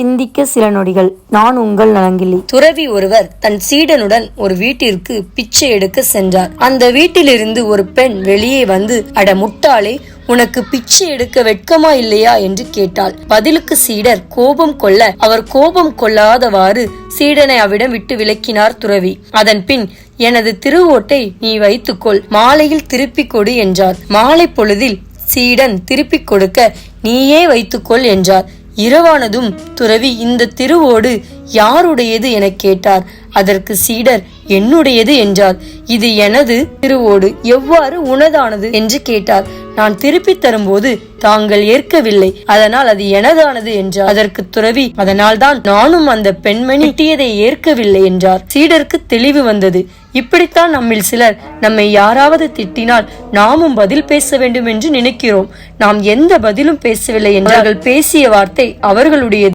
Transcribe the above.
சிந்திக்க சில நொடிகள். நான் உங்கள் நலங்கிள்ளி. துறவி ஒருவர் தன் சீடனுடன் ஒரு வீட்டிற்கு பிச்சை எடுக்க சென்றார். அந்த வீட்டிலிருந்து ஒரு பெண் வெளியே வந்து, அட முட்டாளே, உனக்கு பிச்சை எடுக்க வெட்கமா இல்லையா என்று கேட்டாள். பதிலுக்கு சீடர் கோபம் கொள்ள அவர் கோபம் கொள்ளாதவாறு சீடனை அவிடம் விட்டு விலக்கினார் துறவி. அதன் பின், எனது திருவோட்டை நீ வைத்துக்கொள், மாலையில் திருப்பிக் கொடு என்றார். மாலை பொழுதில் சீடன் திருப்பிக் கொடுக்க, நீயே வைத்துக்கொள் என்றார். இரவானதும் துறவி இந்த திருவோடு யாருடையது என கேட்டார். அதற்கு சீடர் என்னுடையது என்றார். இது எனது திருவோடு எவ்வாறு உனதானது என்று கேட்டார். நான் திருப்பி தரும்போது தாங்கள் ஏற்கவில்லை, அதனால் அது எனதானது என்றார். அதற்கு துறவி, அதனால்தான் நானும் அந்த பெண்மணி திட்டியதை ஏற்கவில்லை என்றார். சீடருக்கு தெளிவு வந்தது. இப்படித்தான் நம்மில் சிலர் நம்மை யாராவது திட்டினால் நாமும் பதில் பேச வேண்டும் என்று நினைக்கிறோம். நாம் எந்த பதிலும் பேசவில்லை என்றார்கள். பேசிய வார்த்தை அவர்களுடையது.